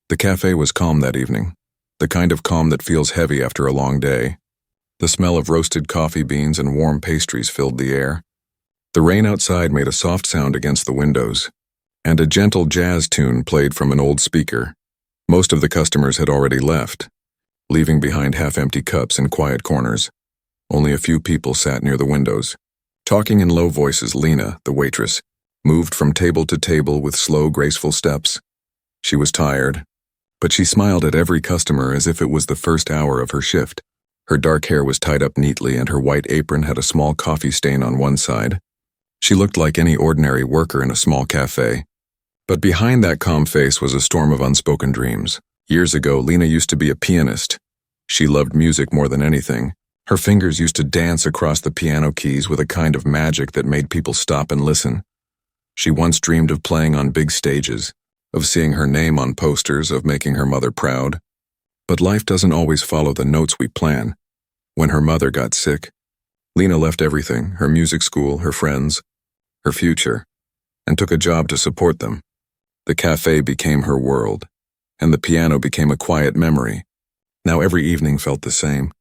The cafe was calm that evening, the kind of calm that feels heavy after a long day. The smell of roasted coffee beans and warm pastries filled the air. The rain outside made a soft sound against the windows, and a gentle jazz tune played from an old speaker. Most of the customers had already left, leaving behind half-empty cups in quiet corners. Only a few people sat near the windows. Talking in low voices, Lena, the waitress, moved from table to table with slow, graceful steps. She was tired, but she smiled at every customer as if it was the first hour of her shift. Her dark hair was tied up neatly and her white apron had a small coffee stain on one side. She looked like any ordinary worker in a small cafe. But behind that calm face was a storm of unspoken dreams. Years ago, Lena used to be a pianist. She loved music more than anything. Her fingers used to dance across the piano keys with a kind of magic that made people stop and listen. She once dreamed of playing on big stages, of seeing her name on posters, of making her mother proud. But life doesn't always follow the notes we plan. When her mother got sick, Lena left everything, her music school, her friends, her future, and took a job to support them. The cafe became her world, and the piano became a quiet memory. Now every evening felt the same.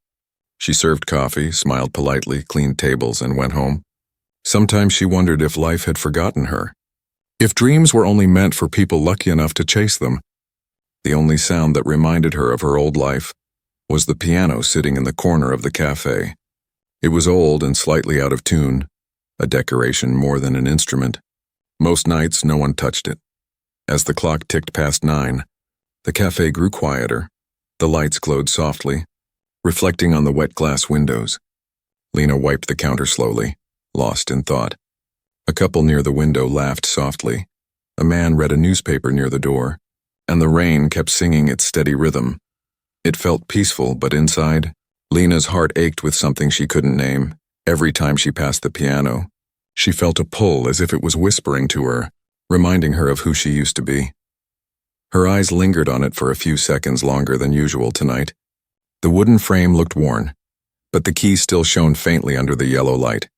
She served coffee, smiled politely, cleaned tables, and went home. Sometimes she wondered if life had forgotten her. If dreams were only meant for people lucky enough to chase them. The only sound that reminded her of her old life was the piano sitting in the corner of the cafe. It was old and slightly out of tune, a decoration more than an instrument. Most nights, no one touched it. As the clock ticked past 9, the cafe grew quieter. The lights glowed softly, reflecting on the wet glass windows. Lena wiped the counter slowly, lost in thought. A couple near the window laughed softly. A man read a newspaper near the door, and the rain kept singing its steady rhythm. It felt peaceful, but inside, Lena's heart ached with something she couldn't name. Every time she passed the piano, she felt a pull as if it was whispering to her, reminding her of who she used to be. Her eyes lingered on it for a few seconds longer than usual tonight. The wooden frame looked worn, but the keys still shone faintly under the yellow light.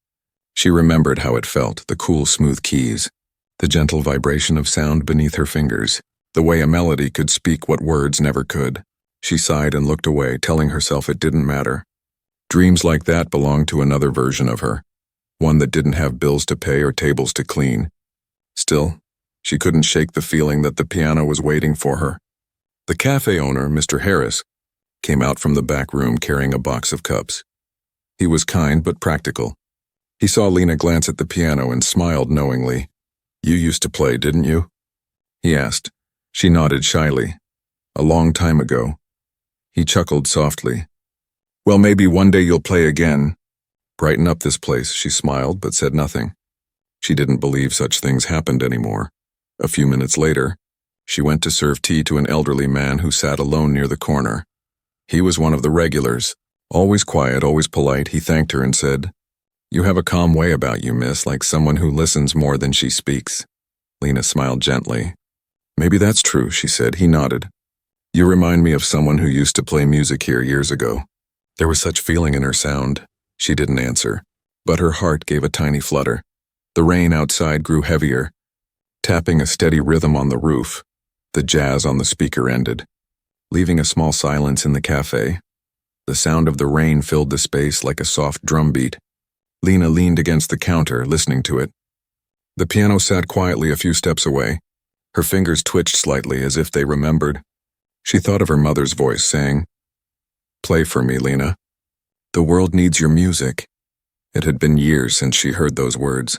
She remembered how it felt, the cool, smooth keys, the gentle vibration of sound beneath her fingers, the way a melody could speak what words never could. She sighed and looked away, telling herself it didn't matter. Dreams like that belonged to another version of her, one that didn't have bills to pay or tables to clean. Still, she couldn't shake the feeling that the piano was waiting for her. The cafe owner, Mr. Harris, came out from the back room carrying a box of cups. He was kind but practical. He saw Lena glance at the piano and smiled knowingly. "You used to play, didn't you?" he asked. She nodded shyly. "A long time ago." He chuckled softly. "Well, maybe one day you'll play again. Brighten up this place," she smiled but said nothing. She didn't believe such things happened anymore. A few minutes later, she went to serve tea to an elderly man who sat alone near the corner. He was one of the regulars. Always quiet, always polite, he thanked her and said, "You have a calm way about you, miss, like someone who listens more than she speaks." Lena smiled gently. "Maybe that's true," she said. He nodded. "You remind me of someone who used to play music here years ago." There was such feeling in her sound. She didn't answer, but her heart gave a tiny flutter. The rain outside grew heavier, tapping a steady rhythm on the roof. The jazz on the speaker ended, leaving a small silence in the cafe. The sound of the rain filled the space like a soft drum beat. Lena leaned against the counter, listening to it. The piano sat quietly a few steps away. Her fingers twitched slightly as if they remembered. She thought of her mother's voice saying, "Play for me, Lena. The world needs your music." It had been years since she heard those words,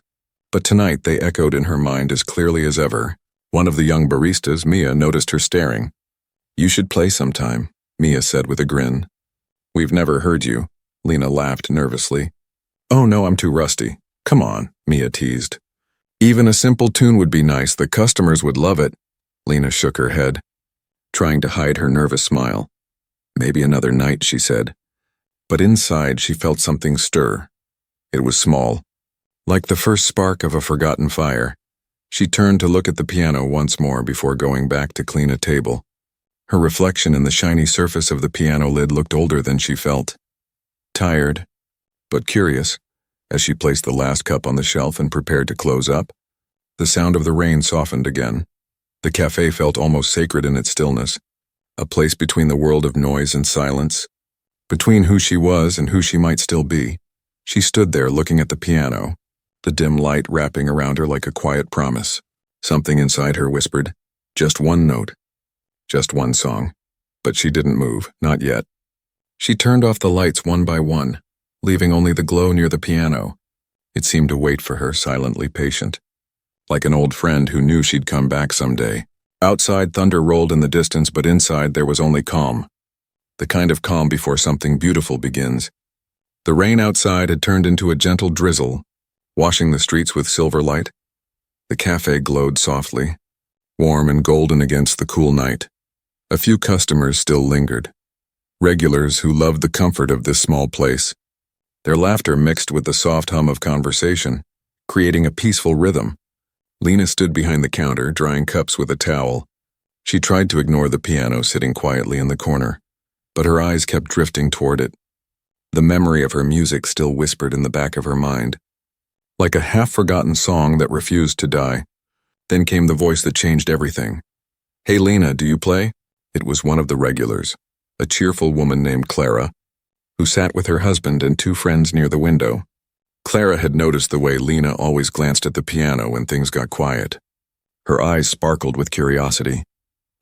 but tonight they echoed in her mind as clearly as ever. One of the young baristas, Mia, noticed her staring. "You should play sometime," Mia said with a grin. "We've never heard you." Lena laughed nervously. "Oh no, I'm too rusty." "Come on," Mia teased. "Even a simple tune would be nice. The customers would love it." Lena shook her head, trying to hide her nervous smile. "Maybe another night," she said. But inside she felt something stir. It was small, like the first spark of a forgotten fire. She turned to look at the piano once more before going back to clean a table. Her reflection in the shiny surface of the piano lid looked older than she felt. Tired, but curious, as she placed the last cup on the shelf and prepared to close up, the sound of the rain softened again. The cafe felt almost sacred in its stillness, a place between the world of noise and silence, between who she was and who she might still be. She stood there looking at the piano, the dim light wrapping around her like a quiet promise. Something inside her whispered, just one note, just one song. But she didn't move, not yet. She turned off the lights one by one, leaving only the glow near the piano. It seemed to wait for her, silently patient, like an old friend who knew she'd come back someday. Outside, thunder rolled in the distance, but inside there was only calm. The kind of calm before something beautiful begins. The rain outside had turned into a gentle drizzle, washing the streets with silver light. The cafe glowed softly, warm and golden against the cool night. A few customers still lingered, regulars who loved the comfort of this small place. Their laughter mixed with the soft hum of conversation, creating a peaceful rhythm. Lena stood behind the counter, drying cups with a towel. She tried to ignore the piano sitting quietly in the corner, but her eyes kept drifting toward it. The memory of her music still whispered in the back of her mind, like a half-forgotten song that refused to die. Then came the voice that changed everything. "Hey Lena, do you play?" It was one of the regulars, a cheerful woman named Clara, who sat with her husband and two friends near the window. Clara had noticed the way Lena always glanced at the piano when things got quiet. Her eyes sparkled with curiosity.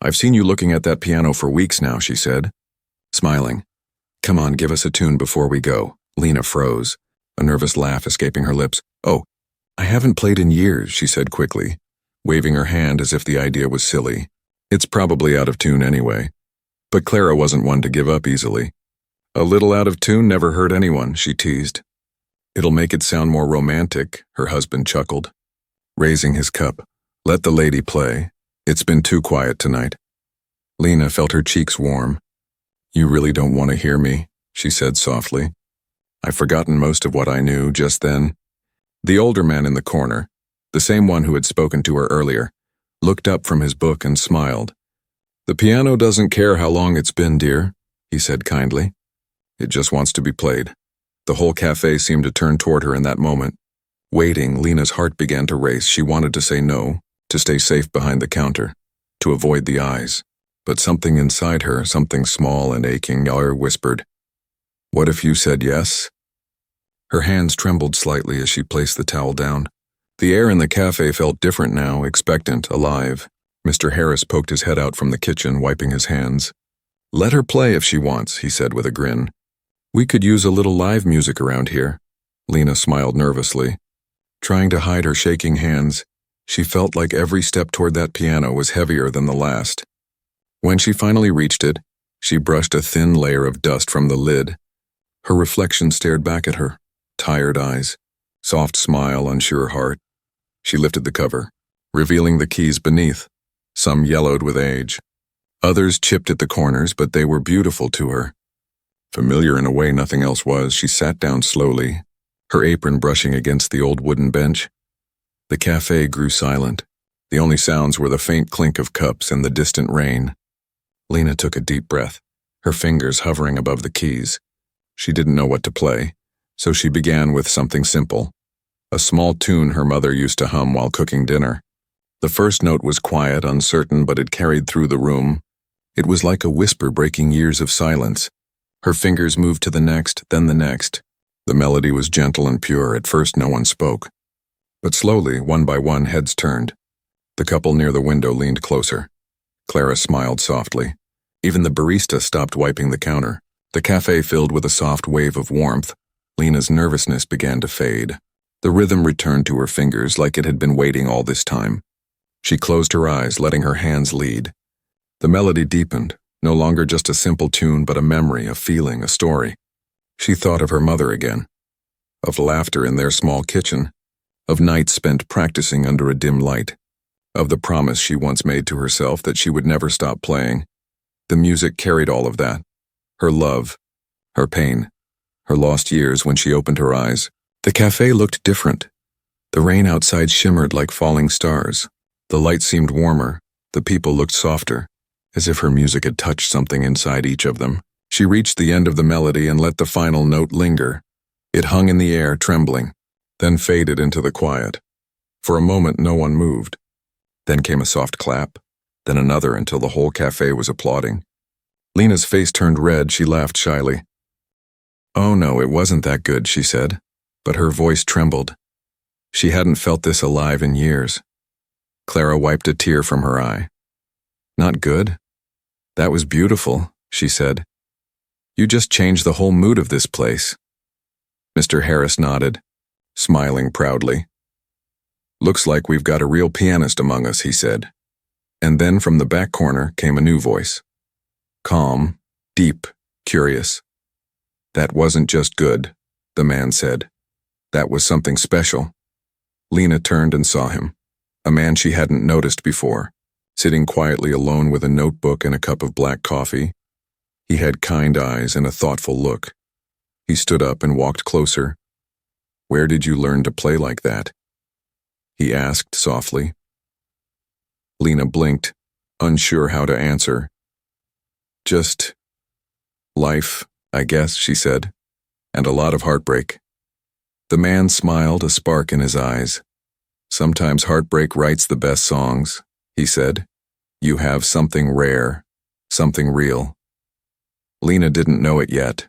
"I've seen you looking at that piano for weeks now," she said, smiling. "Come on, give us a tune before we go." Lena froze, a nervous laugh escaping her lips. "Oh, I haven't played in years," she said quickly, waving her hand as if the idea was silly. "It's probably out of tune anyway." But Clara wasn't one to give up easily. "A little out of tune never hurt anyone," she teased. "It'll make it sound more romantic," her husband chuckled, raising his cup. "Let the lady play. It's been too quiet tonight." Lena felt her cheeks warm. "You really don't want to hear me," she said softly. "I've forgotten most of what I knew just then." The older man in the corner, the same one who had spoken to her earlier, looked up from his book and smiled. "The piano doesn't care how long it's been, dear," he said kindly. "It just wants to be played." The whole cafe seemed to turn toward her in that moment. Waiting, Lena's heart began to race. She wanted to say no, to stay safe behind the counter, to avoid the eyes. But something inside her, something small and aching, whispered, "What if you said yes?" Her hands trembled slightly as she placed the towel down. The air in the cafe felt different now, expectant, alive. Mr. Harris poked his head out from the kitchen, wiping his hands. "Let her play if she wants," he said with a grin. "We could use a little live music around here." Lena smiled nervously. Trying to hide her shaking hands, she felt like every step toward that piano was heavier than the last. When she finally reached it, she brushed a thin layer of dust from the lid. Her reflection stared back at her, tired eyes, soft smile, unsure heart. She lifted the cover, revealing the keys beneath. Some yellowed with age. Others chipped at the corners, but they were beautiful to her. Familiar in a way nothing else was, she sat down slowly, her apron brushing against the old wooden bench. The cafe grew silent. The only sounds were the faint clink of cups and the distant rain. Lena took a deep breath, her fingers hovering above the keys. She didn't know what to play, so she began with something simple, a small tune her mother used to hum while cooking dinner. The first note was quiet, uncertain, but it carried through the room. It was like a whisper breaking years of silence. Her fingers moved to the next, then the next. The melody was gentle and pure. At first no one spoke. But slowly, one by one, heads turned. The couple near the window leaned closer. Clara smiled softly. Even the barista stopped wiping the counter. The cafe filled with a soft wave of warmth. Lena's nervousness began to fade. The rhythm returned to her fingers like it had been waiting all this time. She closed her eyes, letting her hands lead. The melody deepened, no longer just a simple tune, but a memory, a feeling, a story. She thought of her mother again, of laughter in their small kitchen, of nights spent practicing under a dim light, of the promise she once made to herself that she would never stop playing. The music carried all of that, her love, her pain, her lost years. When she opened her eyes, the cafe looked different. The rain outside shimmered like falling stars. The light seemed warmer, the people looked softer, as if her music had touched something inside each of them. She reached the end of the melody and let the final note linger. It hung in the air, trembling, then faded into the quiet. For a moment no one moved. Then came a soft clap, then another until the whole cafe was applauding. Lena's face turned red. She laughed shyly. "Oh no, it wasn't that good," she said, but her voice trembled. She hadn't felt this alive in years. Clara wiped a tear from her eye. "Not good? That was beautiful," she said. "You just changed the whole mood of this place." Mr. Harris nodded, smiling proudly. "Looks like we've got a real pianist among us," he said. And then from the back corner came a new voice. Calm, deep, curious. "That wasn't just good," the man said. "That was something special." Lena turned and saw him, a man she hadn't noticed before, sitting quietly alone with a notebook and a cup of black coffee. He had kind eyes and a thoughtful look. He stood up and walked closer. "Where did you learn to play like that?" he asked softly. Lena blinked, unsure how to answer. "Just life, I guess," she said, "and a lot of heartbreak." The man smiled, a spark in his eyes. "Sometimes heartbreak writes the best songs," he said. "You have something rare, something real." Lena didn't know it yet,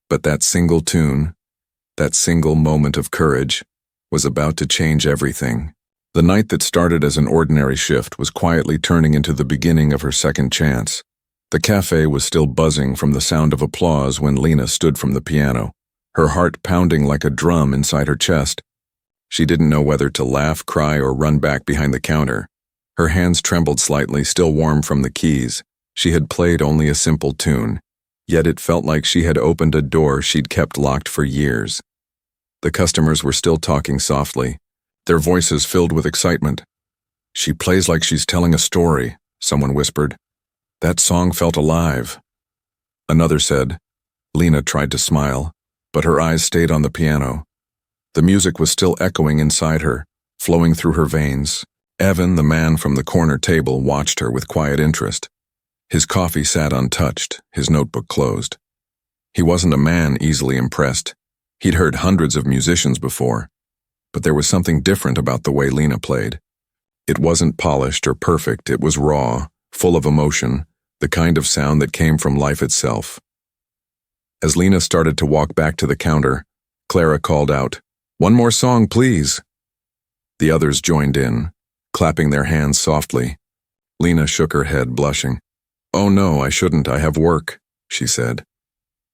but that single tune, that single moment of courage, was about to change everything. The night that started as an ordinary shift was quietly turning into the beginning of her second chance. The cafe was still buzzing from the sound of applause when Lena stood from the piano, her heart pounding like a drum inside her chest. She didn't know whether to laugh, cry, or run back behind the counter. Her hands trembled slightly, still warm from the keys. She had played only a simple tune, yet it felt like she had opened a door she'd kept locked for years. The customers were still talking softly, their voices filled with excitement. "She plays like she's telling a story," someone whispered. "That song felt alive." Another said. Lena tried to smile, but her eyes stayed on the piano. The music was still echoing inside her, flowing through her veins. Evan, the man from the corner table, watched her with quiet interest. His coffee sat untouched, his notebook closed. He wasn't a man easily impressed. He'd heard hundreds of musicians before, but there was something different about the way Lena played. It wasn't polished or perfect, it was raw, full of emotion, the kind of sound that came from life itself. As Lena started to walk back to the counter, Clara called out, "One more song, please." The others joined in, clapping their hands softly. Lena shook her head, blushing. "Oh no, I shouldn't, I have work," she said.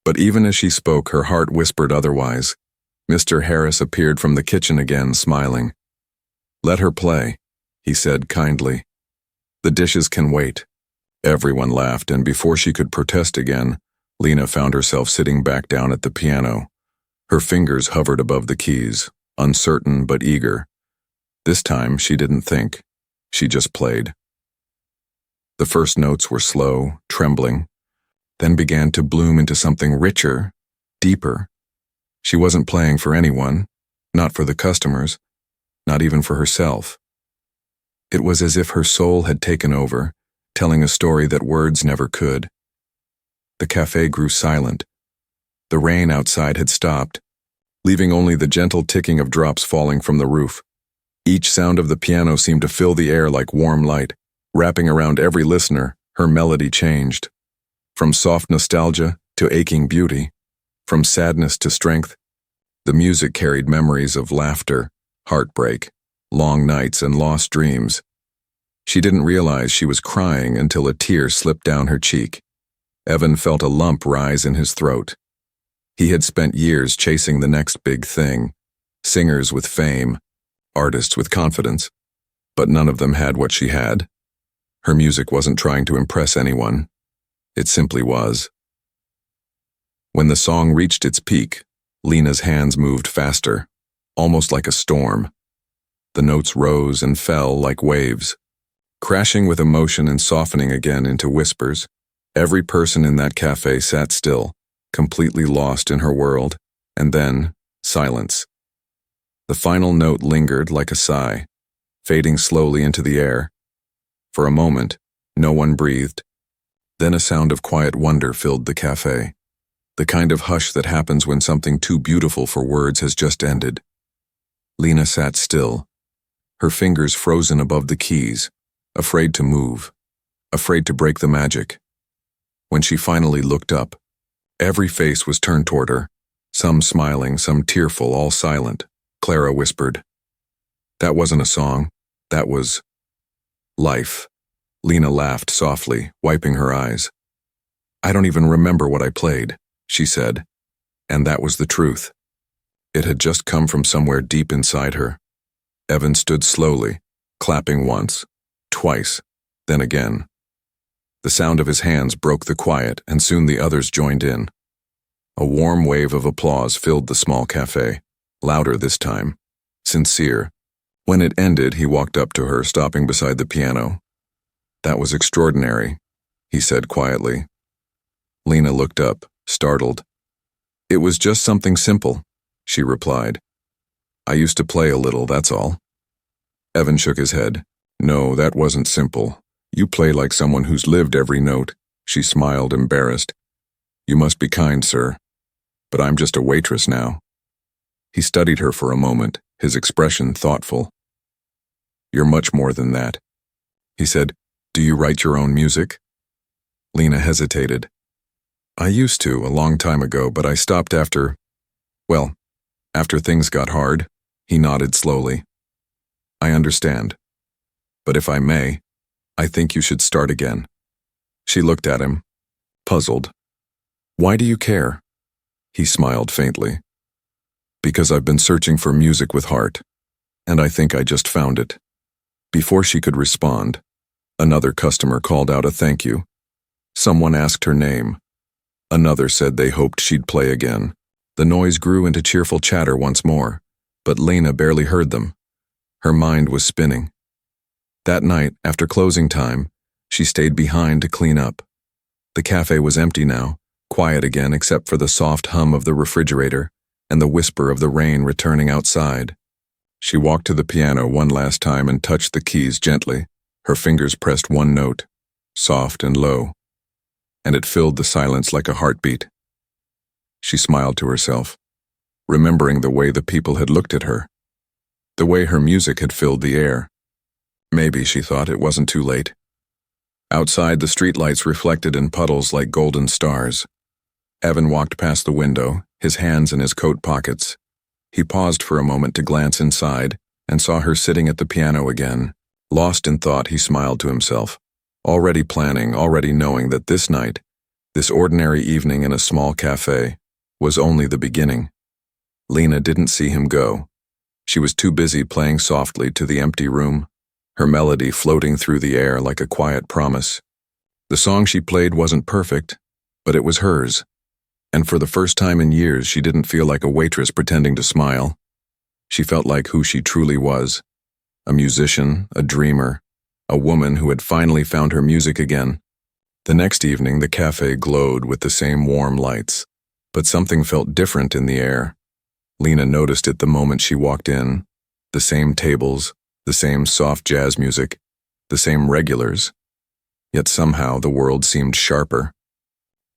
But even as she spoke, her heart whispered otherwise. Mr. Harris appeared from the kitchen again, smiling. "Let her play," he said kindly. "The dishes can wait." Everyone laughed, and before she could protest again, Lena found herself sitting back down at the piano. Her fingers hovered above the keys, uncertain but eager. This time she didn't think. She just played. The first notes were slow, trembling, then began to bloom into something richer, deeper. She wasn't playing for anyone, not for the customers, not even for herself. It was as if her soul had taken over, telling a story that words never could. The cafe grew silent. The rain outside had stopped, leaving only the gentle ticking of drops falling from the roof. Each sound of the piano seemed to fill the air like warm light. Wrapping around every listener, her melody changed. From soft nostalgia to aching beauty, from sadness to strength, the music carried memories of laughter, heartbreak, long nights, and lost dreams. She didn't realize she was crying until a tear slipped down her cheek. Evan felt a lump rise in his throat. He had spent years chasing the next big thing, singers with fame, artists with confidence, but none of them had what she had. Her music wasn't trying to impress anyone. It simply was. When the song reached its peak, Lena's hands moved faster, almost like a storm. The notes rose and fell like waves, crashing with emotion and softening again into whispers. Every person in that cafe sat still, completely lost in her world, and then silence. The final note lingered like a sigh, fading slowly into the air. For a moment, no one breathed. Then a sound of quiet wonder filled the cafe, the kind of hush that happens when something too beautiful for words has just ended. Lena sat still, her fingers frozen above the keys, afraid to move. afraid to break the magic. When she finally looked up, every face was turned toward her, some smiling, some tearful, all silent. Clara whispered, "That wasn't a song. That was life." Lena laughed softly, wiping her eyes. "I don't even remember what I played," she said, and that was the truth. It had just come from somewhere deep inside her. Evan stood slowly, clapping once, twice, then again. The sound of his hands broke the quiet, and soon the others joined in. A warm wave of applause filled the small cafe, louder this time, sincere. When it ended, he walked up to her, stopping beside the piano. "That was extraordinary," he said quietly. Lena looked up, startled. "It was just something simple," she replied. "I used to play a little, that's all." Evan shook his head. "No, that wasn't simple. You play like someone who's lived every note." She smiled, embarrassed. "You must be kind, sir. But I'm just a waitress now." He studied her for a moment, his expression thoughtful. "You're much more than that." He said, "Do you write your own music?" Lena hesitated. "I used to, a long time ago, but I stopped after things got hard." He nodded slowly. "I understand. But if I may, I think you should start again." She looked at him, puzzled. "Why do you care?" He smiled faintly. "Because I've been searching for music with heart, and I think I just found it." Before she could respond, another customer called out a thank you. Someone asked her name. Another said they hoped she'd play again. The noise grew into cheerful chatter once more, but Lena barely heard them. Her mind was spinning. That night, after closing time, she stayed behind to clean up. The cafe was empty now, quiet again except for the soft hum of the refrigerator and the whisper of the rain returning outside. She walked to the piano one last time and touched the keys gently. Her fingers pressed one note, soft and low, and it filled the silence like a heartbeat. She smiled to herself, remembering the way the people had looked at her, the way her music had filled the air. Maybe, she thought, it wasn't too late. Outside, the streetlights reflected in puddles like golden stars. Evan walked past the window, his hands in his coat pockets. He paused for a moment to glance inside and saw her sitting at the piano again. Lost in thought, he smiled to himself, already planning, already knowing that this night, this ordinary evening in a small cafe, was only the beginning. Lena didn't see him go. She was too busy playing softly to the empty room, her melody floating through the air like a quiet promise. The song she played wasn't perfect, but it was hers. And for the first time in years, she didn't feel like a waitress pretending to smile. She felt like who she truly was, a musician, a dreamer, a woman who had finally found her music again. The next evening, the cafe glowed with the same warm lights, but something felt different in the air. Lena noticed it the moment she walked in. The same tables, the same soft jazz music, the same regulars. Yet somehow the world seemed sharper,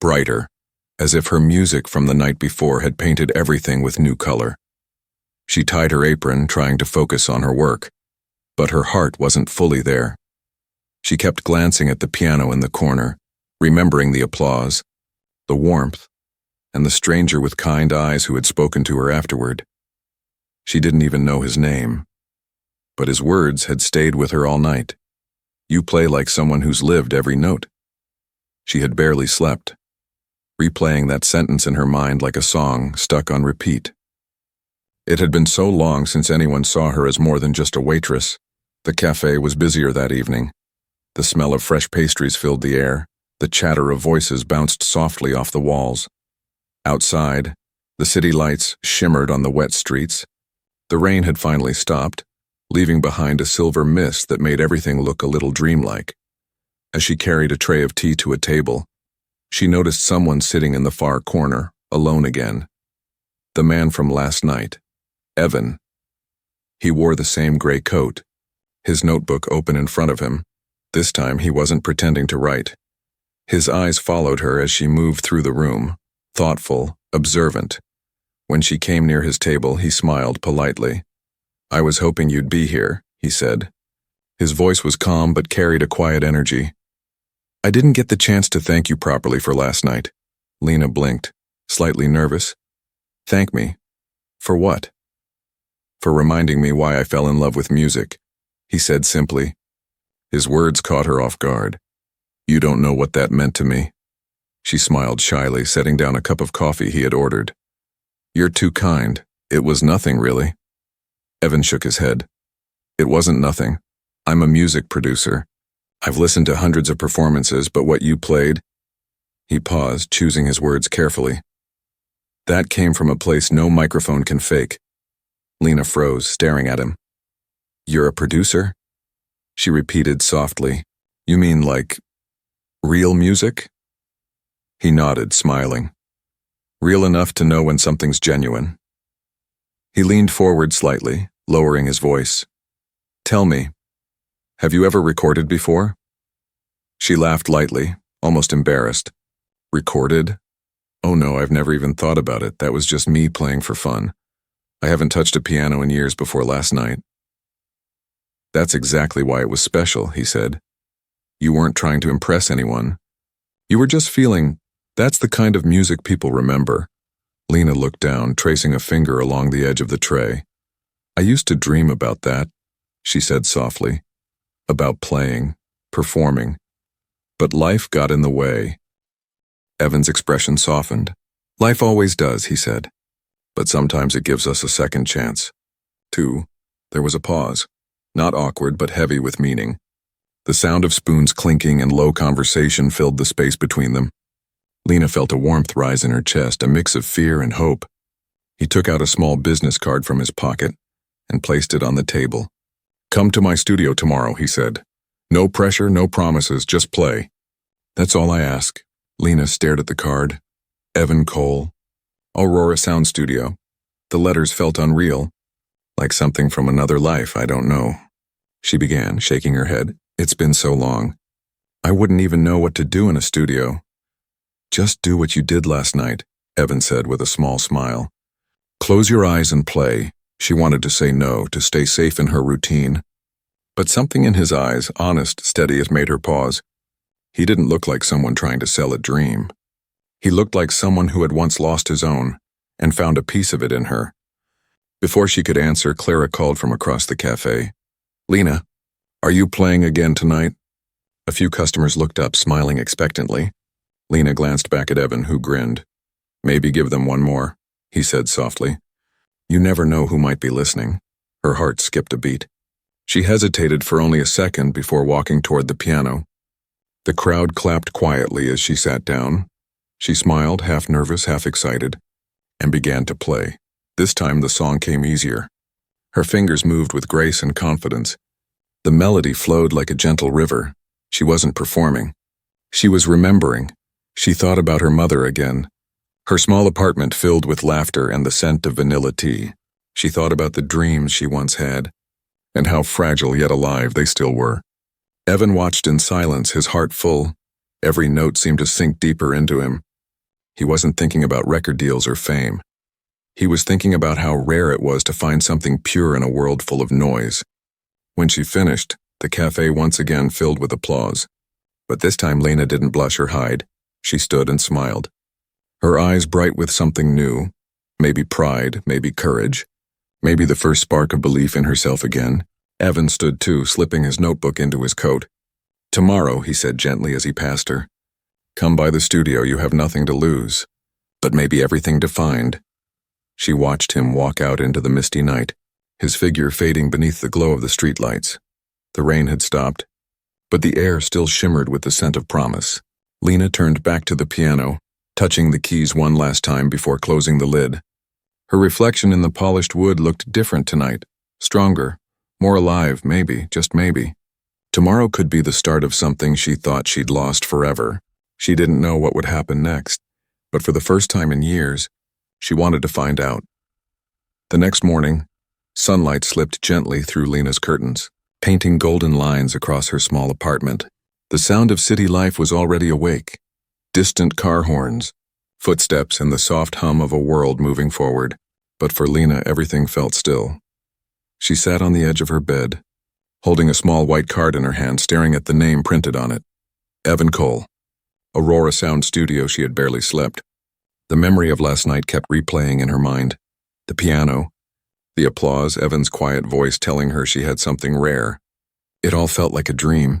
brighter, as if her music from the night before had painted everything with new color. She tied her apron, trying to focus on her work, but her heart wasn't fully there. She kept glancing at the piano in the corner, remembering the applause, the warmth, and the stranger with kind eyes who had spoken to her afterward. She didn't even know his name, but his words had stayed with her all night. "You play like someone who's lived every note." She had barely slept, replaying that sentence in her mind like a song stuck on repeat. It had been so long since anyone saw her as more than just a waitress. The cafe was busier that evening. The smell of fresh pastries filled the air. The chatter of voices bounced softly off the walls. Outside, the city lights shimmered on the wet streets. The rain had finally stopped, leaving behind a silver mist that made everything look a little dreamlike. As she carried a tray of tea to a table, she noticed someone sitting in the far corner, alone again. The man from last night, Evan. He wore the same gray coat, his notebook open in front of him. This time he wasn't pretending to write. His eyes followed her as she moved through the room, thoughtful, observant. When she came near his table, he smiled politely. "I was hoping you'd be here," he said. His voice was calm but carried a quiet energy. I didn't get the chance to thank you properly for last night. Lena blinked, slightly nervous. Thank me? For what? For reminding me why I fell in love with music, he said simply. His words caught her off guard. You don't know what that meant to me. She smiled shyly, setting down a cup of coffee he had ordered. You're too kind. It was nothing, really. Evan shook his head. It wasn't nothing. I'm a music producer. I've listened to hundreds of performances, but what you played... He paused, choosing his words carefully. That came from a place no microphone can fake. Lena froze, staring at him. You're a producer? She repeated softly. You mean like... real music? He nodded, smiling. Real enough to know when something's genuine. He leaned forward slightly, lowering his voice. Tell me, have you ever recorded before? She laughed lightly, almost embarrassed. Recorded? Oh no, I've never even thought about it. That was just me playing for fun. I haven't touched a piano in years before last night. That's exactly why it was special, he said. You weren't trying to impress anyone. You were just feeling, that's the kind of music people remember. Lena looked down, tracing a finger along the edge of the tray. I used to dream about that, she said softly. About playing, performing. But life got in the way. Evan's expression softened. Life always does, he said. But sometimes it gives us a second chance. There was a pause. Not awkward, but heavy with meaning. The sound of spoons clinking and low conversation filled the space between them. Lena felt a warmth rise in her chest, a mix of fear and hope. He took out a small business card from his pocket and placed it on the table. Come to my studio tomorrow, he said. No pressure, no promises, just play. That's all I ask. Lena stared at the card. Evan Cole. Aurora Sound Studio. The letters felt unreal. Like something from another life, I don't know. She began, shaking her head. It's been so long. I wouldn't even know what to do in a studio. Just do what you did last night, Evan said with a small smile. Close your eyes and play. She wanted to say no, to stay safe in her routine. But something in his eyes, honest, steady, it made her pause. He didn't look like someone trying to sell a dream. He looked like someone who had once lost his own and found a piece of it in her. Before she could answer, Clara called from across the cafe. Lena, are you playing again tonight? A few customers looked up, smiling expectantly. Lena glanced back at Evan, who grinned. Maybe give them one more, he said softly. You never know who might be listening. Her heart skipped a beat. She hesitated for only a second before walking toward the piano. The crowd clapped quietly as she sat down. She smiled, half nervous, half excited, and began to play. This time the song came easier. Her fingers moved with grace and confidence. The melody flowed like a gentle river. She wasn't performing. She was remembering. She thought about her mother again. Her small apartment filled with laughter and the scent of vanilla tea. She thought about the dreams she once had, and how fragile yet alive they still were. Evan watched in silence, his heart full. Every note seemed to sink deeper into him. He wasn't thinking about record deals or fame. He was thinking about how rare it was to find something pure in a world full of noise. When she finished, the cafe once again filled with applause. But this time Lena didn't blush or hide. She stood and smiled. Her eyes bright with something new. Maybe pride, maybe courage. Maybe the first spark of belief in herself again. Evan stood too, slipping his notebook into his coat. Tomorrow, he said gently as he passed her. Come by the studio, you have nothing to lose. But maybe everything to find. She watched him walk out into the misty night, his figure fading beneath the glow of the streetlights. The rain had stopped, but the air still shimmered with the scent of promise. Lena turned back to the piano, touching the keys one last time before closing the lid. Her reflection in the polished wood looked different tonight, stronger, more alive, maybe, just maybe. Tomorrow could be the start of something she thought she'd lost forever. She didn't know what would happen next, but for the first time in years, she wanted to find out. The next morning, sunlight slipped gently through Lena's curtains, painting golden lines across her small apartment. The sound of city life was already awake. Distant car horns, footsteps, and the soft hum of a world moving forward. But for Lena, everything felt still. She sat on the edge of her bed, holding a small white card in her hand, staring at the name printed on it. Evan Cole. Aurora Sound Studio. She had barely slept. The memory of last night kept replaying in her mind. The piano, the applause, Evan's quiet voice telling her she had something rare. It all felt like a dream,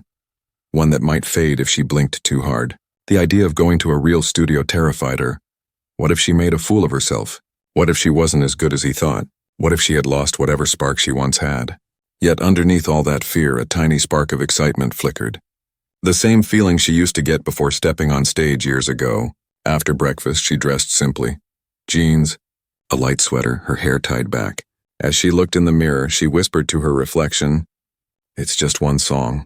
one that might fade if she blinked too hard. The idea of going to a real studio terrified her. What if she made a fool of herself? What if she wasn't as good as he thought? What if she had lost whatever spark she once had? Yet underneath all that fear, a tiny spark of excitement flickered. The same feeling she used to get before stepping on stage years ago. After breakfast, she dressed simply. Jeans, a light sweater, her hair tied back. As she looked in the mirror, she whispered to her reflection, "It's just one song."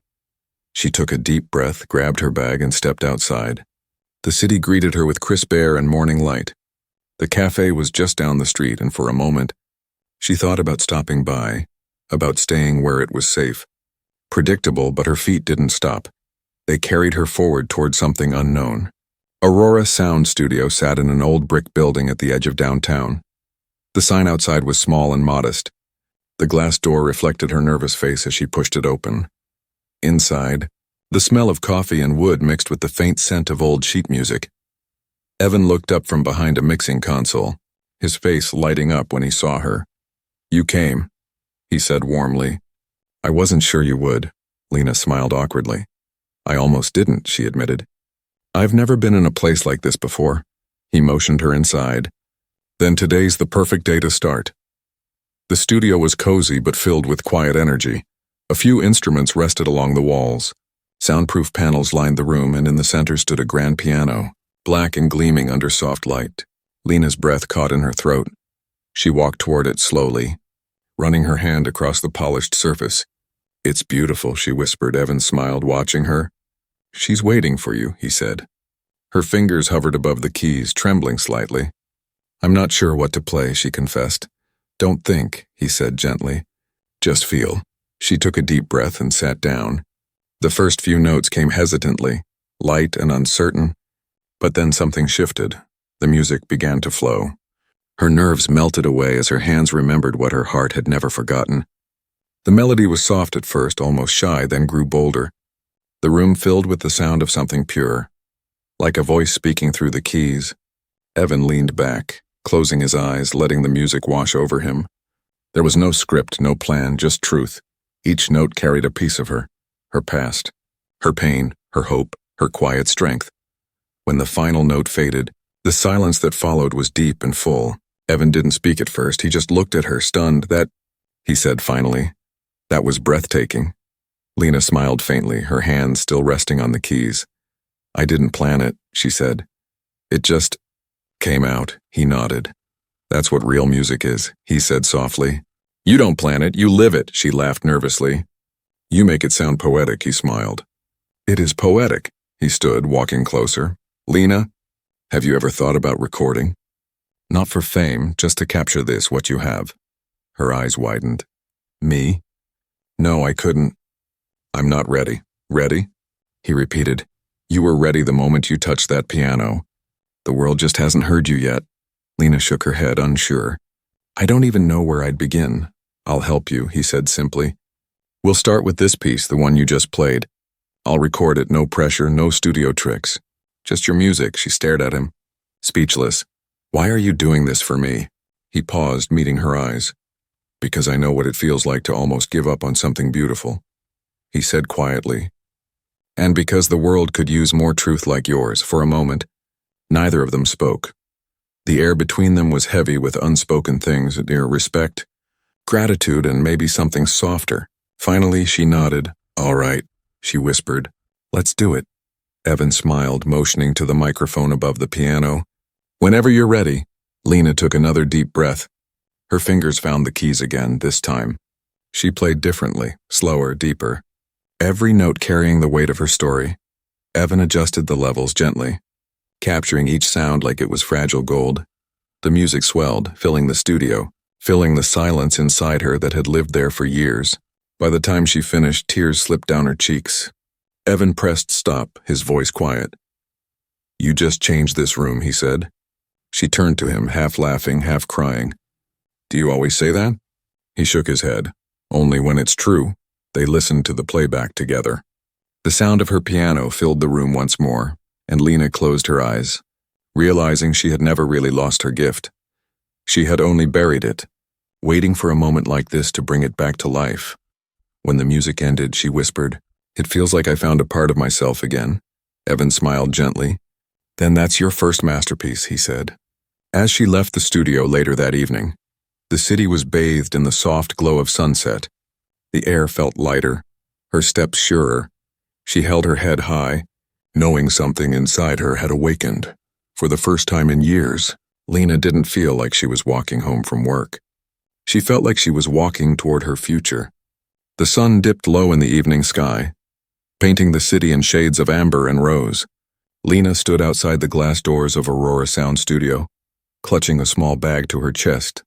She took a deep breath, grabbed her bag, and stepped outside. The city greeted her with crisp air and morning light. The cafe was just down the street, and for a moment, she thought about stopping by, about staying where it was safe. Predictable, but her feet didn't stop. They carried her forward toward something unknown. Aurora Sound Studio sat in an old brick building at the edge of downtown. The sign outside was small and modest. The glass door reflected her nervous face as she pushed it open. Inside, the smell of coffee and wood mixed with the faint scent of old sheet music. Evan looked up from behind a mixing console, his face lighting up when he saw her. "You came," he said warmly. "I wasn't sure you would." Lena smiled awkwardly. "I almost didn't," she admitted. "I've never been in a place like this before." He motioned her inside. "Then today's the perfect day to start." The studio was cozy but filled with quiet energy. A few instruments rested along the walls. Soundproof panels lined the room, and in the center stood a grand piano, black and gleaming under soft light. Lena's breath caught in her throat. She walked toward it slowly, running her hand across the polished surface. "It's beautiful," she whispered. Evan smiled, watching her. "She's waiting for you," he said. Her fingers hovered above the keys, trembling slightly. "I'm not sure what to play," she confessed. "Don't think," he said gently. "Just feel." She took a deep breath and sat down. The first few notes came hesitantly, light and uncertain, but then something shifted. The music began to flow. Her nerves melted away as her hands remembered what her heart had never forgotten. The melody was soft at first, almost shy, then grew bolder. The room filled with the sound of something pure, like a voice speaking through the keys. Evan leaned back, closing his eyes, letting the music wash over him. There was no script, no plan, just truth. Each note carried a piece of her past, her pain, her hope, her quiet strength. When the final note faded, the silence that followed was deep and full. Evan didn't speak at first, he just looked at her, stunned. "That," he said finally, "that was breathtaking." Lena smiled faintly, her hands still resting on the keys. "I didn't plan it," she said. "It just came out." He nodded. "That's what real music is," he said softly. "You don't plan it, you live it," she laughed nervously. "You make it sound poetic," he smiled. "It is poetic." He stood, walking closer. "Lena, have you ever thought about recording? Not for fame, just to capture this, what you have." Her eyes widened. "Me? No, I couldn't. I'm not ready." "Ready?" he repeated. "You were ready the moment you touched that piano. The world just hasn't heard you yet." Lena shook her head, unsure. "I don't even know where I'd begin." "I'll help you," he said simply. "We'll start with this piece, the one you just played. I'll record it, no pressure, no studio tricks. Just your music." She stared at him, speechless. "Why are you doing this for me?" He paused, meeting her eyes. "Because I know what it feels like to almost give up on something beautiful," he said quietly. "And because the world could use more truth like yours." For a moment, neither of them spoke. The air between them was heavy with unspoken things, near respect, gratitude, and maybe something softer. Finally, she nodded. "All right," she whispered. "Let's do it." Evan smiled, motioning to the microphone above the piano. "Whenever you're ready." Lena took another deep breath. Her fingers found the keys again, this time. She played differently, slower, deeper, every note carrying the weight of her story. Evan adjusted the levels gently, capturing each sound like it was fragile gold. The music swelled, filling the studio, filling the silence inside her that had lived there for years. By the time she finished, tears slipped down her cheeks. Evan pressed stop, his voice quiet. "You just changed this room," he said. She turned to him, half laughing, half crying. "Do you always say that?" He shook his head. "Only when it's true." They listened to the playback together. The sound of her piano filled the room once more, and Lena closed her eyes, realizing she had never really lost her gift. She had only buried it, waiting for a moment like this to bring it back to life. When the music ended, she whispered, "It feels like I found a part of myself again." Evan smiled gently. "Then that's your first masterpiece," he said. As she left the studio later that evening, the city was bathed in the soft glow of sunset. The air felt lighter, her steps surer. She held her head high, knowing something inside her had awakened. For the first time in years, Lena didn't feel like she was walking home from work. She felt like she was walking toward her future. The sun dipped low in the evening sky, painting the city in shades of amber and rose. Lena stood outside the glass doors of Aurora Sound Studio, clutching a small bag to her chest.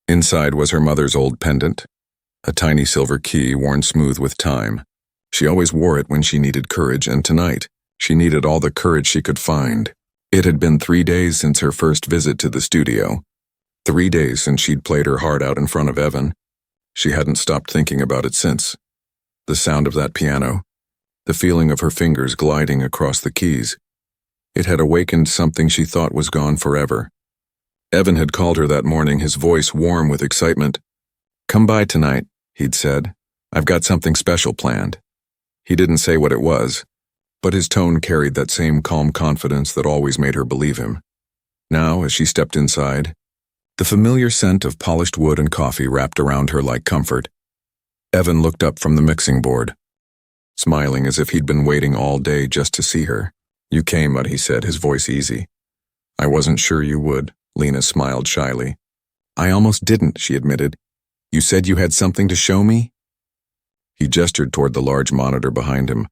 Inside was her mother's old pendant, a tiny silver key worn smooth with time. She always wore it when she needed courage, and tonight, she needed all the courage she could find. It had been 3 days since her first visit to the studio. 3 days since she'd played her heart out in front of Evan. She hadn't stopped thinking about it since. The sound of that piano, the feeling of her fingers gliding across the keys. It had awakened something she thought was gone forever. Evan had called her that morning, his voice warm with excitement. "Come by tonight," he'd said. "I've got something special planned." He didn't say what it was, but his tone carried that same calm confidence that always made her believe him. Now, as she stepped inside, the familiar scent of polished wood and coffee wrapped around her like comfort. Evan looked up from the mixing board, smiling as if he'd been waiting all day just to see her. "You came," he said, his voice easy. "I wasn't sure you would," Lena smiled shyly. "I almost didn't," she admitted. "You said you had something to show me?" He gestured toward the large monitor behind him.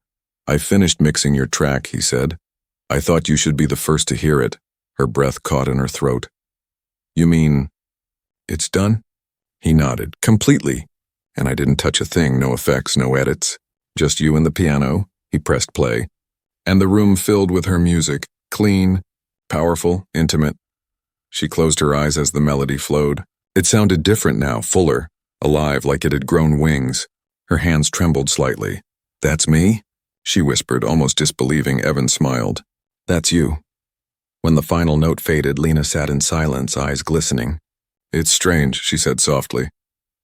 "I finished mixing your track," he said. "I thought you should be the first to hear it." Her breath caught in her throat. "You mean, it's done?" He nodded. "Completely. And I didn't touch a thing, no effects, no edits. Just you and the piano." He pressed play. And the room filled with her music, clean, powerful, intimate. She closed her eyes as the melody flowed. It sounded different now, fuller, alive, like it had grown wings. Her hands trembled slightly. "That's me?" she whispered, almost disbelieving. Evan smiled. "That's you." When the final note faded, Lena sat in silence, eyes glistening. "It's strange," she said softly.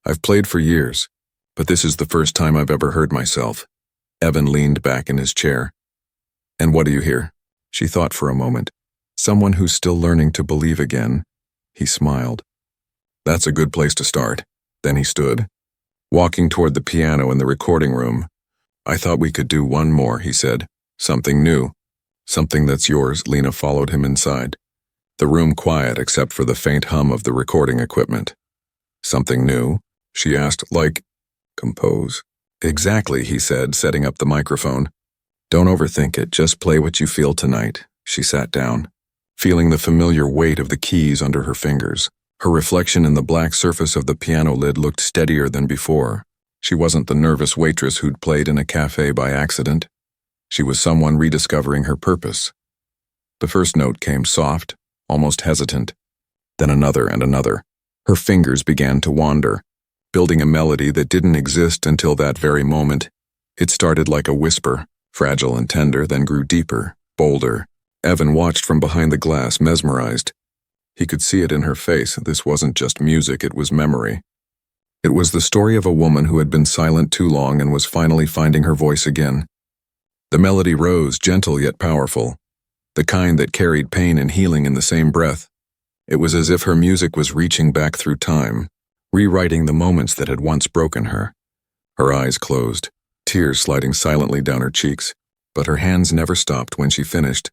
"I've played for years, but this is the first time I've ever heard myself." Evan leaned back in his chair. "And what do you hear?" She thought for a moment. "Someone who's still learning to believe again." He smiled. "That's a good place to start." Then he stood, walking toward the piano in the recording room. "I thought we could do one more," he said. "Something new. Something that's yours." Lena followed him inside. The room quiet except for the faint hum of the recording equipment. "Something new?" she asked. "Like, compose?" "Exactly," he said, setting up the microphone. "Don't overthink it, just play what you feel tonight." She sat down, feeling the familiar weight of the keys under her fingers. Her reflection in the black surface of the piano lid looked steadier than before. She wasn't the nervous waitress who'd played in a cafe by accident. She was someone rediscovering her purpose. The first note came soft, almost hesitant, then another and another. Her fingers began to wander, building a melody that didn't exist until that very moment. It started like a whisper, fragile and tender, then grew deeper, bolder. Evan watched from behind the glass, mesmerized. He could see it in her face. This wasn't just music, it was memory. It was the story of a woman who had been silent too long and was finally finding her voice again. The melody rose, gentle yet powerful, the kind that carried pain and healing in the same breath. It was as if her music was reaching back through time, rewriting the moments that had once broken her. Her eyes closed, tears sliding silently down her cheeks, but her hands never stopped when she finished.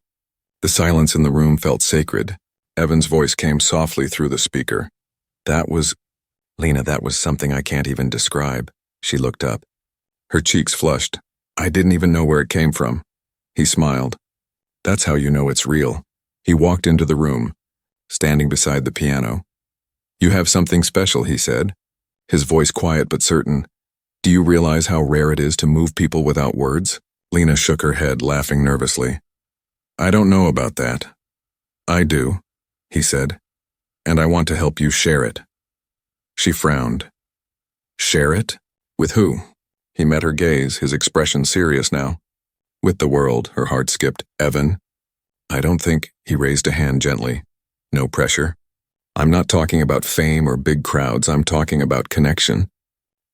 The silence in the room felt sacred. Evan's voice came softly through the speaker. Lena, that was something I can't even describe." She looked up. Her cheeks flushed. "I didn't even know where it came from." He smiled. "That's how you know it's real." He walked into the room, standing beside the piano. "You have something special," he said, his voice quiet but certain. "Do you realize how rare it is to move people without words?" Lena shook her head, laughing nervously. "I don't know about that." "I do," he said, "and I want to help you share it." She frowned. "Share it? With who?" He met her gaze, his expression serious now. With the world, her heart skipped. Evan? I don't think, he raised a hand gently. No pressure. I'm not talking about fame or big crowds, I'm talking about connection.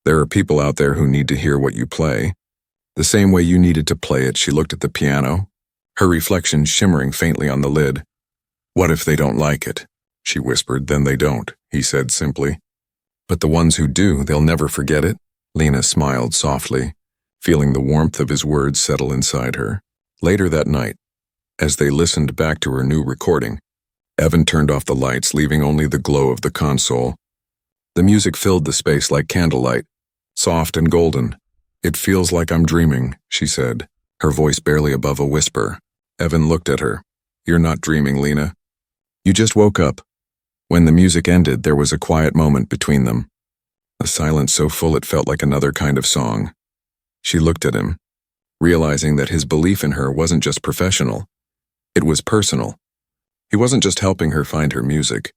There are people out there who need to hear what you play. The same way you needed to play it. She looked at the piano, her reflection shimmering faintly on the lid. What if they don't like it? She whispered. Then they don't, he said simply. But the ones who do, they'll never forget it. Lena smiled softly, feeling the warmth of his words settle inside her. Later that night, as they listened back to her new recording, Evan turned off the lights, leaving only the glow of the console. The music filled the space like candlelight, soft and golden. It feels like I'm dreaming, she said, her voice barely above a whisper. Evan looked at her. You're not dreaming, Lena. You just woke up. When the music ended, there was a quiet moment between them. A silence so full it felt like another kind of song. She looked at him, realizing that his belief in her wasn't just professional. It was personal. He wasn't just helping her find her music.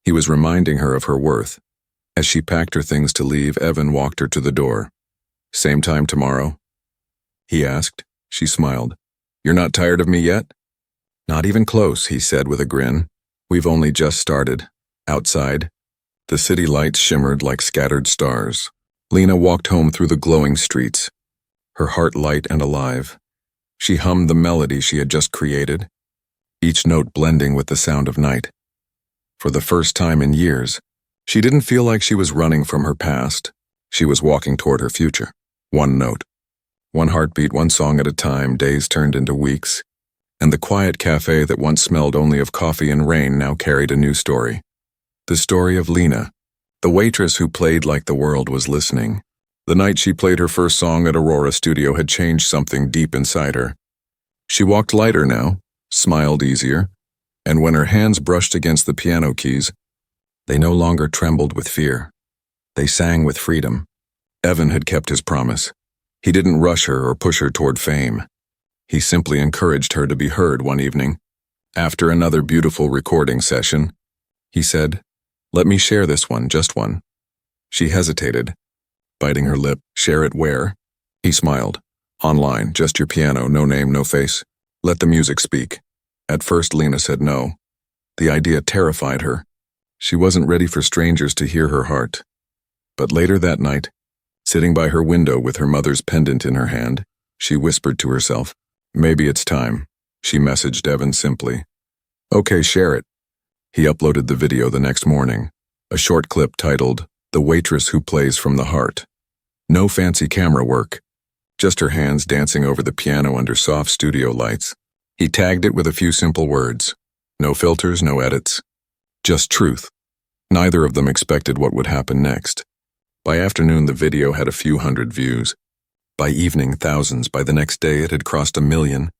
He was reminding her of her worth. As she packed her things to leave, Evan walked her to the door. Same time tomorrow? He asked. She smiled. You're not tired of me yet? Not even close, he said with a grin. We've only just started. Outside, the city lights shimmered like scattered stars. Lena walked home through the glowing streets, her heart light and alive. She hummed the melody she had just created, each note blending with the sound of night. For the first time in years, she didn't feel like she was running from her past. She was walking toward her future. One note, one heartbeat, one song at a time. Days turned into weeks, and the quiet cafe that once smelled only of coffee and rain now carried a new story. The story of Lena, the waitress who played like the world was listening. The night she played her first song at Aurora Studio had changed something deep inside her. She walked lighter now, smiled easier, and when her hands brushed against the piano keys, they no longer trembled with fear. They sang with freedom. Evan had kept his promise. He didn't rush her or push her toward fame. He simply encouraged her to be heard one evening. After another beautiful recording session, he said, "Let me share this one, just one." She hesitated, biting her lip. Share it where? He smiled. Online, just your piano, no name, no face. Let the music speak. At first, Lena said no. The idea terrified her. She wasn't ready for strangers to hear her heart. But later that night, sitting by her window with her mother's pendant in her hand, she whispered to herself, "Maybe it's time." She messaged Evan simply. "Okay, share it." He uploaded the video the next morning, a short clip titled, "The Waitress Who Plays from the Heart." No fancy camera work, just her hands dancing over the piano under soft studio lights. He tagged it with a few simple words. No filters, no edits. Just truth. Neither of them expected what would happen next. By afternoon, the video had a few hundred views. By evening, thousands. By the next day, it had crossed 1 million.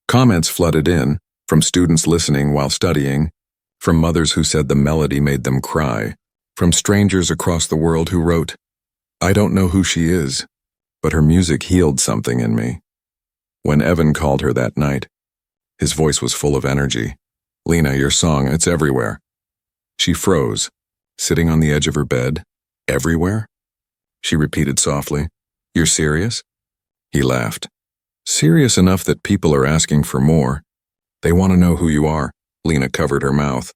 Comments flooded in, from students listening while studying, from mothers who said the melody made them cry, from strangers across the world who wrote, "I don't know who she is, but her music healed something in me." When Evan called her that night, his voice was full of energy. "Lena, your song, it's everywhere." She froze, sitting on the edge of her bed. "Everywhere?" She repeated softly. "You're serious?" He laughed. "Serious enough that people are asking for more. They want to know who you are." Lena covered her mouth.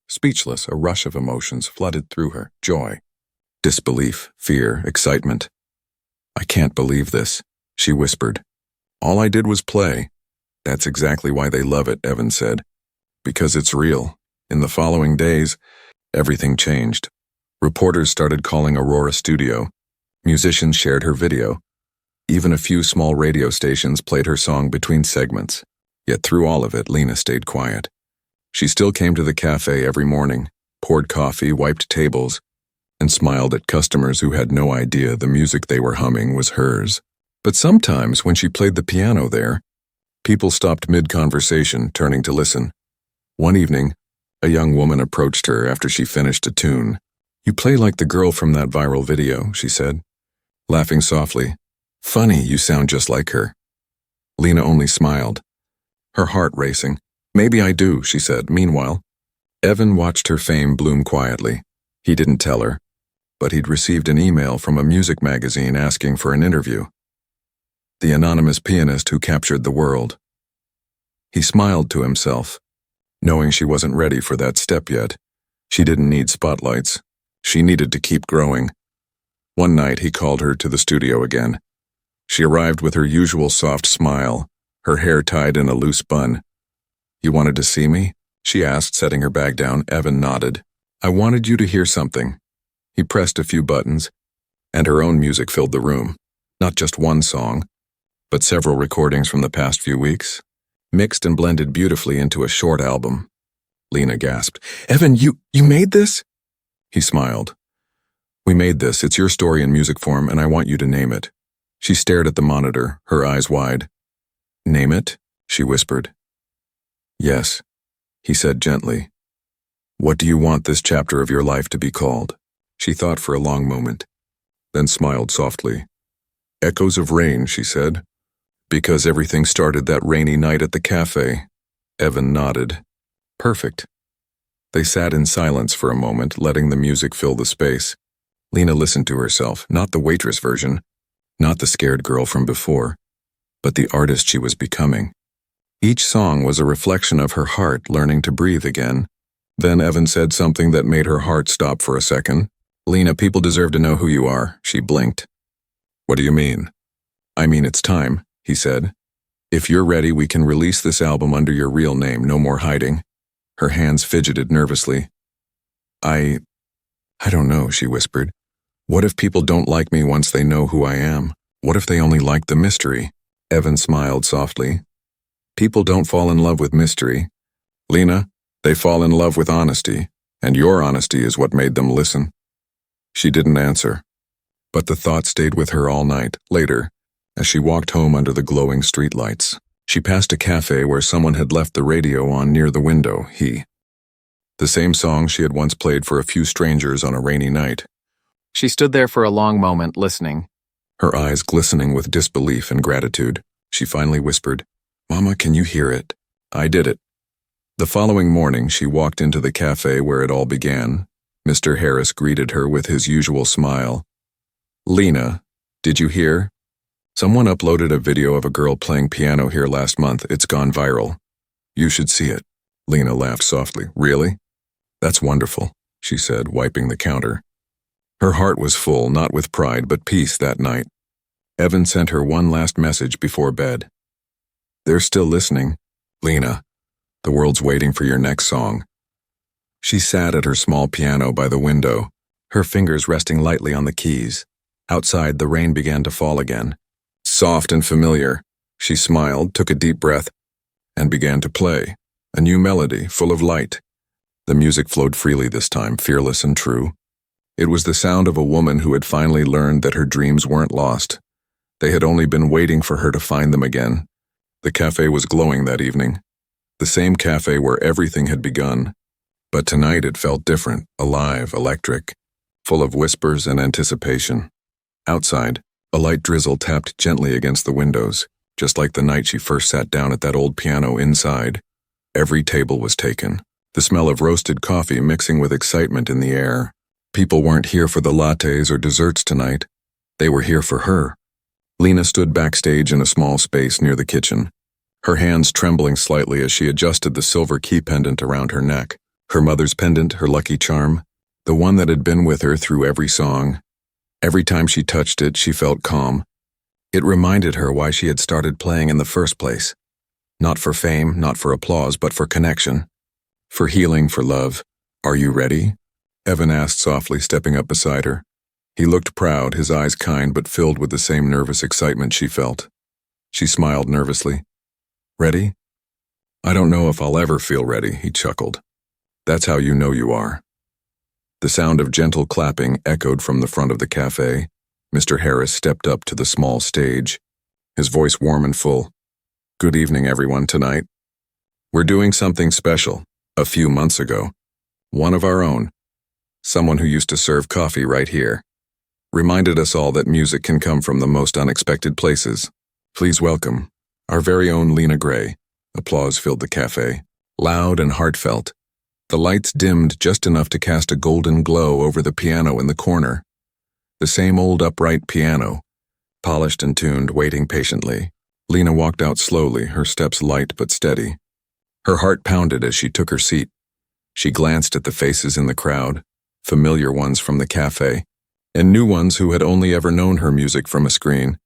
Speechless, a rush of emotions flooded through her. Joy, disbelief, fear, excitement. "I can't believe this," she whispered. "All I did was play." "That's exactly why they love it," Evan said. "Because it's real." In the following days, everything changed. Reporters started calling Aurora Studio. Musicians shared her video. Even a few small radio stations played her song between segments. Yet through all of it, Lena stayed quiet. She still came to the cafe every morning, poured coffee, wiped tables, and smiled at customers who had no idea the music they were humming was hers. But sometimes, when she played the piano there, people stopped mid-conversation, turning to listen. One evening, a young woman approached her after she finished a tune. "You play like the girl from that viral video," she said, laughing softly. "Funny, you sound just like her." Lena only smiled, her heart racing. "Maybe I do," she said. Meanwhile, Evan watched her fame bloom quietly. He didn't tell her, but he'd received an email from a music magazine asking for an interview. the anonymous pianist who captured the world. He smiled to himself, knowing she wasn't ready for that step yet. She didn't need spotlights. She needed to keep growing. One night he called her to the studio again. She arrived with her usual soft smile, her hair tied in a loose bun. "You wanted to see me?" she asked, setting her bag down. Evan nodded. "I wanted you to hear something." He pressed a few buttons, and her own music filled the room. Not just one song, but several recordings from the past few weeks, mixed and blended beautifully into a short album. Lena gasped. "Evan, you made this?" He smiled. "We made this. It's your story in music form, and I want you to name it." She stared at the monitor, her eyes wide. "Name it?" she whispered. "Yes," he said gently. "What do you want this chapter of your life to be called?" She thought for a long moment, then smiled softly. "Echoes of Rain," she said. "Because everything started that rainy night at the cafe." Evan nodded. "Perfect." They sat in silence for a moment, letting the music fill the space. Lena listened to herself, not the Waitress version, not the scared girl from before, but the artist she was becoming. Each song was a reflection of her heart learning to breathe again. Then Evan said something that made her heart stop for a second. "Lena, people deserve to know who you are." She blinked. "What do you mean?" "I mean it's time," he said. "If you're ready, we can release this album under your real name, no more hiding." Her hands fidgeted nervously. I don't know," she whispered. "What if people don't like me once they know who I am? What if they only like the mystery?" Evan smiled softly. "People don't fall in love with mystery. Lena, they fall in love with honesty, and your honesty is what made them listen." She didn't answer, but the thought stayed with her all night. Later, as she walked home under the glowing streetlights, she passed a cafe where someone had left the radio on near the window. The same song she had once played for a few strangers on a rainy night. She stood there for a long moment, listening, her eyes glistening with disbelief and gratitude. She finally whispered, "Mama, can you hear it?" "I did it." The following morning, she walked into the cafe where it all began. Mr. Harris greeted her with his usual smile. "Lena, did you hear? Someone uploaded a video of a girl playing piano here last month. It's gone viral. You should see it." Lena laughed softly. "Really? That's wonderful," she said, wiping the counter. Her heart was full, not with pride, but peace that night. Evan sent her one last message before bed. "They're still listening. Lena, the world's waiting for your next song." She sat at her small piano by the window, her fingers resting lightly on the keys. Outside, the rain began to fall again. Soft and familiar, she smiled, took a deep breath, and began to play. A new melody, full of light. The music flowed freely this time, fearless and true. It was the sound of a woman who had finally learned that her dreams weren't lost. They had only been waiting for her to find them again. The cafe was glowing that evening. The same cafe where everything had begun. But tonight it felt different, alive, electric, full of whispers and anticipation. Outside, a light drizzle tapped gently against the windows, just like the night she first sat down at that old piano inside. Every table was taken, the smell of roasted coffee mixing with excitement in the air. People weren't here for the lattes or desserts tonight. They were here for her. Lena stood backstage in a small space near the kitchen, her hands trembling slightly as she adjusted the silver key pendant around her neck. Her mother's pendant, her lucky charm, the one that had been with her through every song. Every time she touched it, she felt calm. It reminded her why she had started playing in the first place. Not for fame, not for applause, but for connection. For healing, for love. "Are you ready?" Evan asked softly, stepping up beside her. He looked proud, his eyes kind but filled with the same nervous excitement she felt. She smiled nervously. "Ready?" "I don't know if I'll ever feel ready," he chuckled. "That's how you know you are." The sound of gentle clapping echoed from the front of the cafe. Mr. Harris stepped up to the small stage, his voice warm and full. "Good evening, everyone, tonight. We're doing something special. A few months ago. One of our own. Someone who used to serve coffee right here. Reminded us all that music can come from the most unexpected places. Please welcome our very own Lena Gray." Applause filled the cafe, loud and heartfelt. The lights dimmed just enough to cast a golden glow over the piano in the corner. The same old upright piano, Polished and tuned, waiting patiently. Lena walked out slowly, her steps light but steady. Her heart pounded as she took her seat. She glanced at the faces in the crowd, familiar ones from the cafe, and new ones who had only ever known her music from a screen.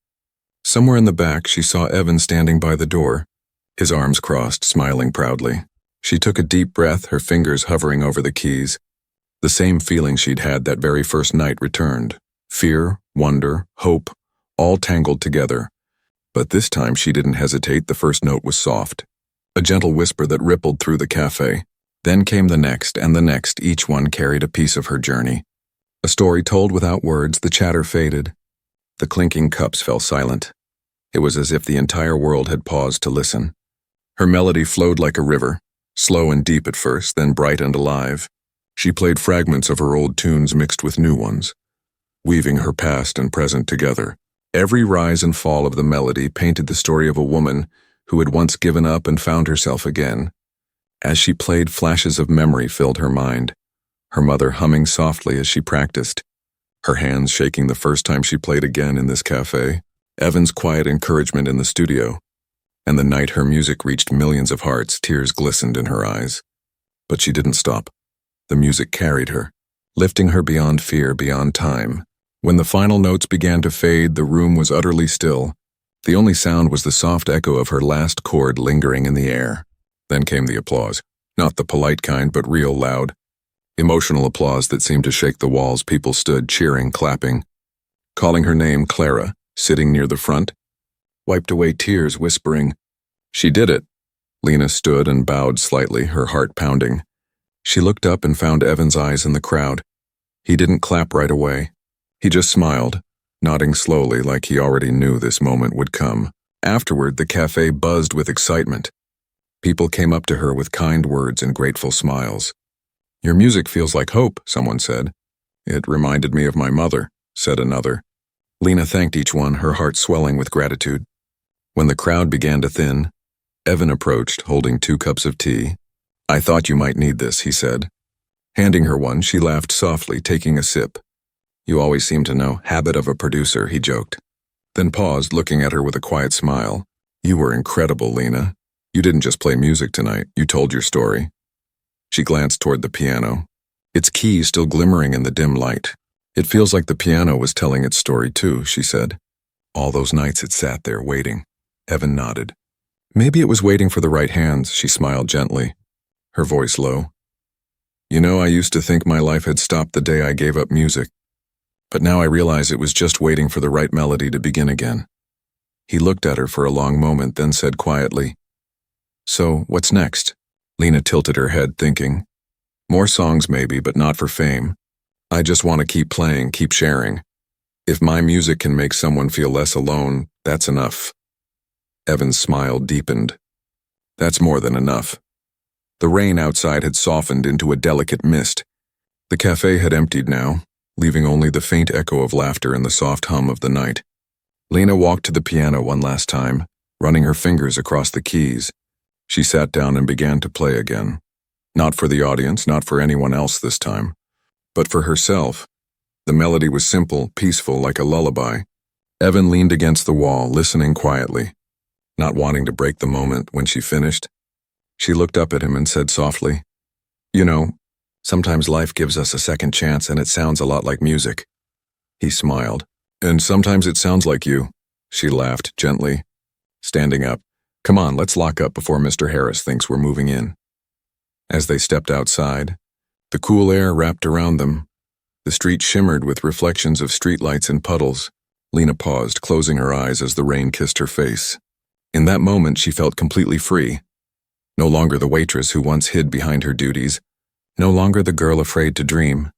Somewhere in the back, she saw Evan standing by the door, his arms crossed, smiling proudly. She took a deep breath, her fingers hovering over the keys. The same feeling she'd had that very first night returned. Fear, wonder, hope, all tangled together. But this time she didn't hesitate. The first note was soft, a gentle whisper that rippled through the cafe. Then came the next and the next, each one carried a piece of her journey. A story told without words, the chatter faded. The clinking cups fell silent. It was as if the entire world had paused to listen. Her melody flowed like a river, slow and deep at first, then bright and alive. She played fragments of her old tunes mixed with new ones, weaving her past and present together. Every rise and fall of the melody painted the story of a woman who had once given up and found herself again. As she played, flashes of memory filled her mind, her mother humming softly as she practiced, her hands shaking the first time she played again in this cafe, Evan's quiet encouragement in the studio, and the night her music reached millions of hearts, tears glistened in her eyes. But she didn't stop. The music carried her, lifting her beyond fear, beyond time. When the final notes began to fade, the room was utterly still. The only sound was the soft echo of her last chord lingering in the air. Then came the applause, not the polite kind, but real loud. Emotional applause that seemed to shake the walls. People stood, cheering, clapping. Calling her name, Clara, sitting near the front, wiped away tears, whispering, "She did it." Lena stood and bowed slightly, her heart pounding. She looked up and found Evan's eyes in the crowd. He didn't clap right away. He just smiled, nodding slowly like he already knew this moment would come. Afterward, the cafe buzzed with excitement. People came up to her with kind words and grateful smiles. "Your music feels like hope," someone said. "It reminded me of my mother," said another. Lena thanked each one, her heart swelling with gratitude. When the crowd began to thin, Evan approached, holding 2 cups of tea. "I thought you might need this," he said. Handing her one, she laughed softly, taking a sip. "You always seem to know. Habit of a producer," he joked. Then paused, looking at her with a quiet smile. "You were incredible, Lena. You didn't just play music tonight, you told your story." She glanced toward the piano, its keys still glimmering in the dim light. "It feels like the piano was telling its story too," she said. "All those nights it sat there waiting." Evan nodded. "Maybe it was waiting for the right hands," she smiled gently, her voice low. "You know, I used to think my life had stopped the day I gave up music. But now I realize it was just waiting for the right melody to begin again." He looked at her for a long moment, then said quietly, "So, what's next?" Lena tilted her head, thinking, "More songs maybe, but not for fame. I just want to keep playing, keep sharing. If my music can make someone feel less alone, that's enough." Evan's smile deepened. "That's more than enough." The rain outside had softened into a delicate mist. The cafe had emptied now, leaving only the faint echo of laughter and the soft hum of the night. Lena walked to the piano one last time, running her fingers across the keys. She sat down and began to play again. Not for the audience, not for anyone else this time, but for herself. The melody was simple, peaceful, like a lullaby. Evan leaned against the wall, listening quietly, not wanting to break the moment. When she finished, she looked up at him and said softly, "You know, sometimes life gives us a second chance and it sounds a lot like music." He smiled. "And sometimes it sounds like you." She laughed gently, standing up. "Come on, let's lock up before Mr. Harris thinks we're moving in." As they stepped outside, the cool air wrapped around them. The street shimmered with reflections of streetlights and puddles. Lena paused, closing her eyes as the rain kissed her face. In that moment, she felt completely free. No longer the waitress who once hid behind her duties, no longer the girl afraid to dream,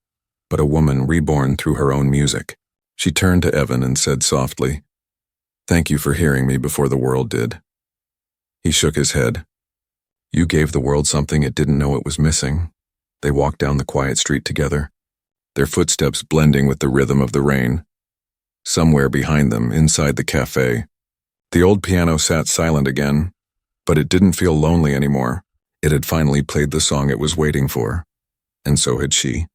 but a woman reborn through her own music. She turned to Evan and said softly, "Thank you for hearing me before the world did." He shook his head. "You gave the world something it didn't know it was missing." They walked down the quiet street together, their footsteps blending with the rhythm of the rain. Somewhere behind them, inside the cafe, the old piano sat silent again, but it didn't feel lonely anymore. It had finally played the song it was waiting for, and so had she.